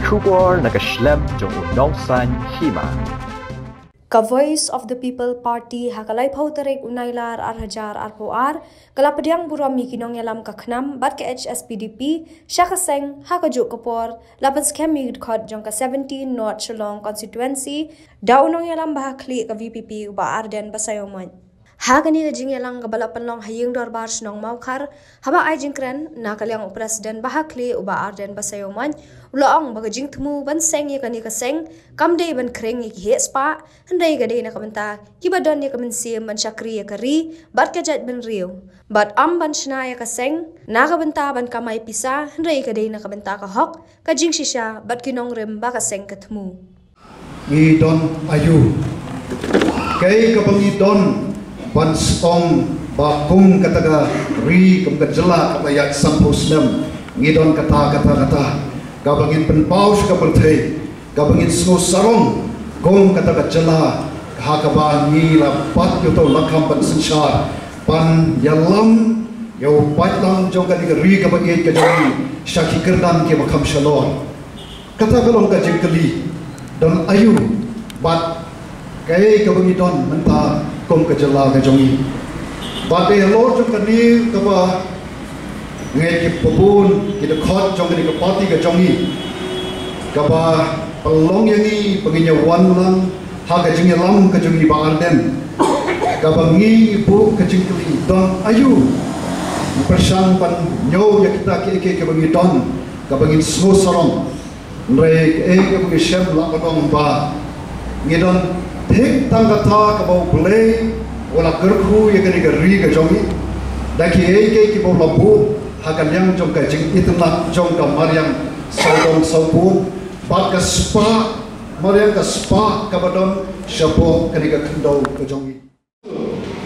Kubor nagashlam jong unongsan hima. Ka Voice of the People Party hakalai pautarek unailar arhajar arpoar kalapadiang burami kinong yalam kaknam bat ke HSPDP syakaseng hakajuk kapor lapan skemi khot jong ka 17 North Shillong constituency daunong yalam bahakli ka VPP uba Arden Basayoman. Hagani ka jing yalang kabalapan long haying dorbar sinong maukar haba ay jingkren nakaliang presiden bahakli uba Arden Basayoman ulang baga jing temu ban seng ye kani ka seng kamdei ban kreng ye ki spa handai ga dei na kamenta kibadon ye kamen ban syakri ye kari bat ka jat ban riu bat am ban shna ye ka seng na ka benta ban kamai pisa handai ga dei na kamenta ka hok ka jing shisha bat kinong rem ba ka seng ka temu ngi don ayu kai ka bangi don ban stong ba kum kataga ri kum ka jela ka yak sampusnem ngi don kata gabangin penpaus ka berthei gabangin sno sarong kum kataga jela hakaba ngi la pat yo to lakham ban sansar pan yalam yo patlang jong ka ri ka bangin ka jong shaki kerdan ke makham shalon kata kalong ka jingkali don ayu bat kai ka bangi don menta kum ka jela ka jongi bate lo jong kani ka ba ngai ki pabun ki de khot jong ni ka party ka jongi ka ba pelong yangi penginya wan lang ha ka jingi lam ka jongi ba Arden ka ba ngi ibu ka jingkli don ayu persang pan nyo ya kita ki ka bangi don ka bangi so sarong re ka bangi shem la ka dong ba ngi don thik tang ka tha ka ba play wala kerku ya kani ka ri ka jongi daki ki ba labu hakan yang jong ka jing itna jong ka mariam saudong saupun bat ka spa mariam ka spa ka badon shapo kani ka kendo ka jongi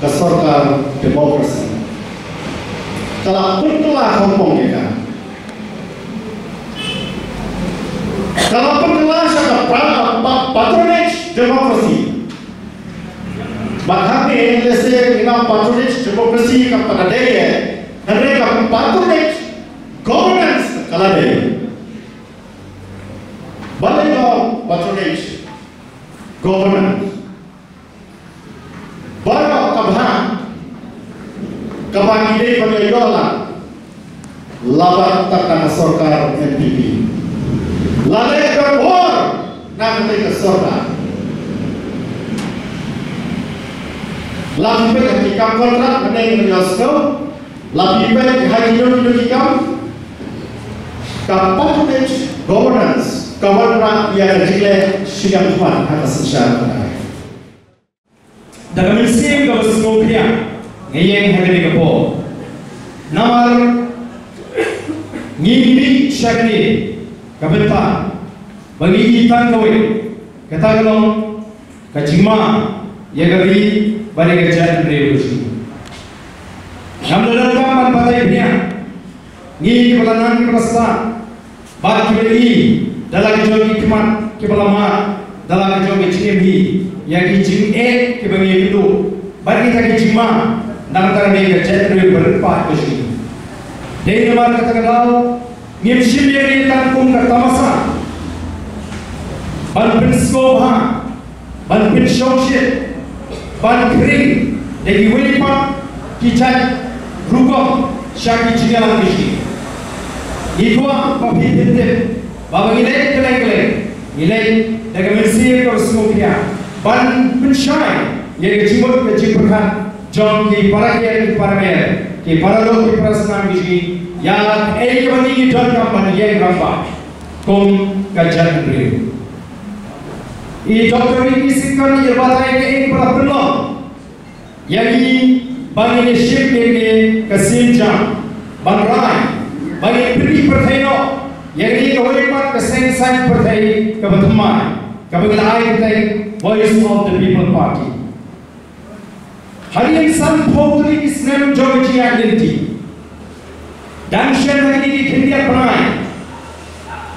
ka sarkar demokrasi kala putla kompong ya kala putla sa patronage demokrasi bahkan lese ina patronage demokrasi ka padadeye mereka patronage governance kala de balega patronage governance bara kabhan ide bagayola labat takana sarkar NPP lale kabor namte ka sarkar lampe ka kam kontrak meneng nyasko labi baik hajino hikam patronage governance kawan yang jile siang tuan atas syarat dalam musim kau semua ngeyeng hari kapo namar ngimbi syakni kabenta bagi itan kau kata kalau kacima ya gari balik kerja revolusi Namdalan kapan patai punya ngi kepalanan kepala bat kibeli dalam kejogi kemat kepalama dalam kejogi cimi yang kicing kebangi itu bagi kita kicima dalam tarikh kerja itu berempat kursi dari nomor kata kalau ngimsim yang ditanggung kertamasa ban penskoba ban penshowship ban kering dari welipat kicat Rukok syaki jingalan kisi. Ikwa papi tete. Baba ngilai keleng. Ngilai daga mensir kau semua kia. Ban pensyai. Yang kecimut kecimperkan. Jom ki parakian ki paramer. Ki paralog ki prasnam kisi. Yang kebani ki jon kampan yang ramba. Kong kajan beri. I doktor ini sikkan ia batai ke para penolong. Yang ini bagi ship ke Sinjam, Bangrai, bagi pilih perteno, yang ini kewajib kesengsan pertai kebetulan, kebetulan pertai Voice of the People Party. Hari ini san putri Islam Georgia identity, dan hari ini India perai.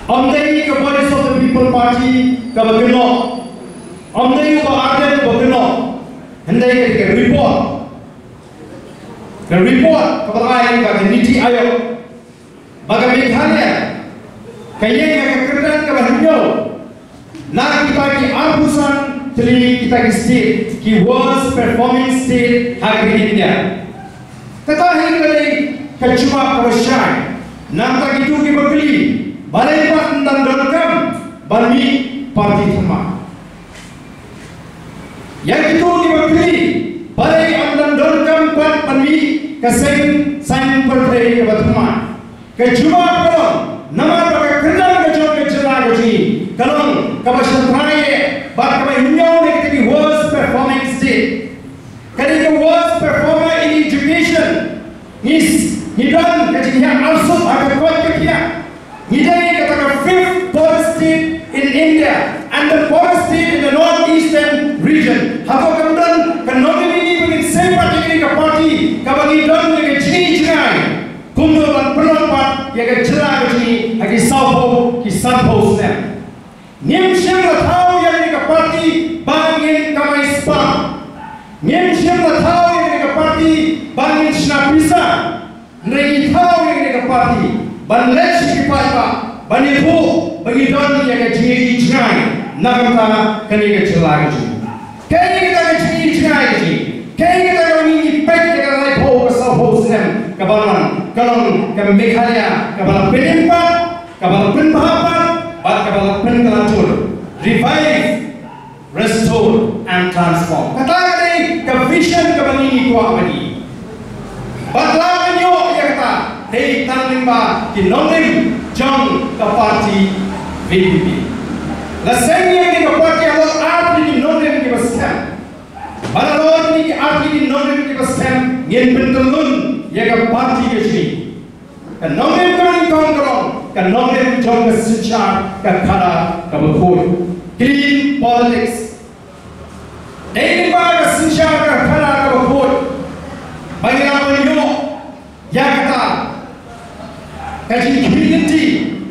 Amdai ke Voice of the People Party kebetulan, amdai ke Arden kebetulan, hendai ke report. Report kepada Niti Ayog, bagi Meghalaya, Kaya yang kerana kebahagiaan, nak kita ki abusan teli kita ki state, ki worst performing state hari India. Tetapi kali kecuma kebahagiaan, nak kita ki berbeli, balai pat dan dorkam, bani parti sama. Yang itu ki berbeli, balai dan dorkam pat bani kaseng sang partai kebatuma. Kecuma kalau nama pakai kerja kecil kecil lagi, kalau kawasan raya, bak kawasan hinyau ni kita di worst performing state. Kalau the worst performer in education, ni dan kecil yang also agak kuat kecil. Ni dari kata fifth poorest state in India and the poorest state in the northeastern region. Habo kemudian kenomi ini begini sempat ini ke parti, kabagi dan ni kecil jenai. Kumpulan pendapat yang jelas ini lagi saupo kisah posnya. Nimsham tahu yang ini parti bangin kamai spa. Nimsham tahu yang ini parti bangin snapisa. Negi tahu yang ini parti banles kipai banibu bagi don yang jadi jenai. Nampak kini jelas ini. Kini kita jadi jenai ini. Kini kita ini pek yang lain po kisah posnya kabalan. Kalau kami Meghalaya, kabalan penimpat, kabalan penbahapan, kabalan penkelacur, revive, restore, and transform. Katakan ke vision kabalan ini kuat lagi. Batlawan yo ya kata, hei tanimba kinongim jong ke parti VPP. Lasengnya ni ke parti awal arti kinongim ke baskem. Balalor ni arti kinongim ke baskem, ngin pentelun. Yang parti ke sini, kan nomor kami kongkrong, kan nomor jom ke secara ke kara ke berhut, clean politics. Ini bahagia secara ke kara ke berhut, bagi apa yo, yang kata, kaji community,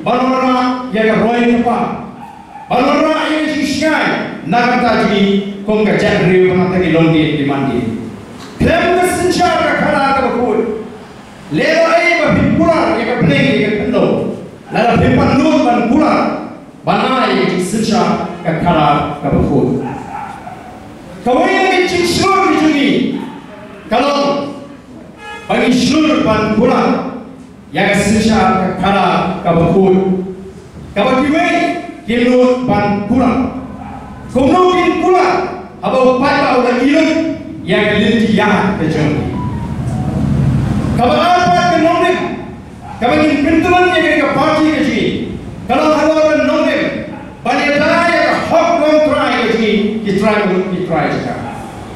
balora yang roy apa, balora yang sisai, nak kata jadi kong kejap riu mana tadi longi di mandi. Klaim ke secara ke kara ke berhut. Lelo ay mapimpulan yang kebening yang kendo, lalu pimpanut dan pulan, banai yang sejak kekara keberhut. Kau yang cik seluruh di kalau bagi seluruh ban pulan yang sejak kekara keberhut, kau kiwei kinut ban pulan, kau mungkin pulan, abau pada orang ilut yang lintian kejauh. Kalau apa penonton, kalau ini pentulan yang kita parti ke sini, kalau ada penonton, banyak dah yang hok long try ke sini, kita try juga.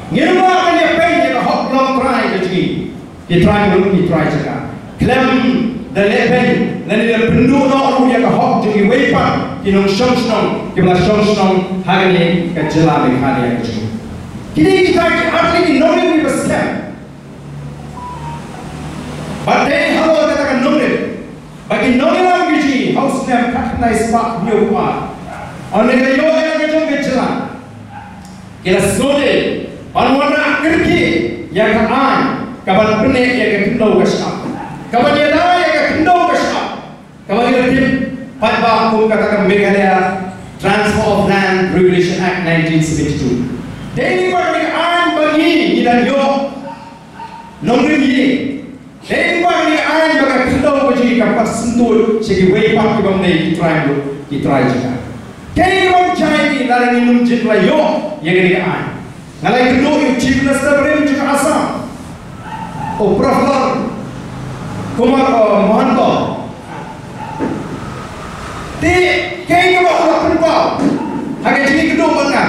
Ngirulah banyak pen yang hok long try ke sini, kita try juga. Klaim dan lepen, dan dia penduduk orang yang hok jadi wepan, kinong shong, kita shong hari ini kejelah Meghalaya ke sini. Kini kita arti ini nolin di besar. Badai hawa katakan nolin, bagi nolin lagi ji, hausnya kaknai sepak nyoba. Oleh kayo yang kejong kejelah, kita sode, panwana kerki yang kaan, kapan penek yang kendau kesap, kapan yada yang kendau kesap, kapan yada patba kum katakan Meghalaya Transfer of Land Regulation Act 1972. Deni bagi kaan bagi dan yo nolin ye. Jadi bagi ayat bagi kendau bagi kapas sentul segi wepak kibam ni kitrai juga. Jadi kibam cai ni lalu ni numjit layo yang ini ayat. Ngalai kendau yang chief minister beri juga asam. Oh Profesor Kumar Mohanto. Di kaya kibam orang penumpang. Hanya jadi kendau mana?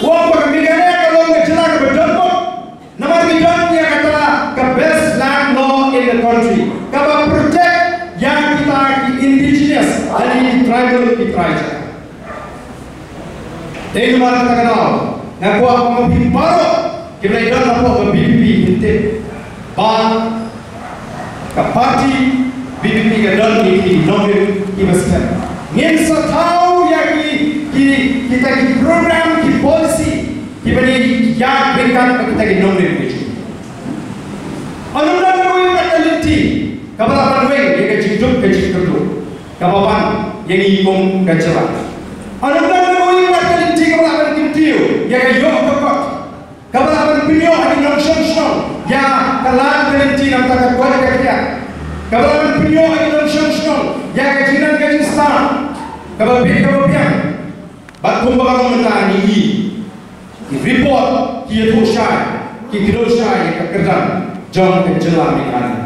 Wong bagi Meghalaya kalau ngejelang berdampak. Nama bidang yang kata ke best land law in the country. Kalau protect yang kita indigenous dari tribal kita aja. Ini mana kita kenal? Ngaku apa mungkin baru kita ikan apa BBP hinted. Bang ke parti BBP ke dalam ini nomor ibaskan. Ngensa tahu yang kita program kita policy. Diberi yang berikan kita ke nomor itu. Anugerah kau yang terliti, kapan weng yang kecil kerja, kapan yang ikung kecelah. Anu dan menui pada kelinci kepala kintiu yang ayok kekot. Kepala pinyo ada nong ya kalah kelinci nam tak kuat kerja. Kepala pinyo ada nong ya kejinan kejistan. Kepala batung bagang mentani report kia tu syai ki kilo syai kerja jom kecelah ni kan.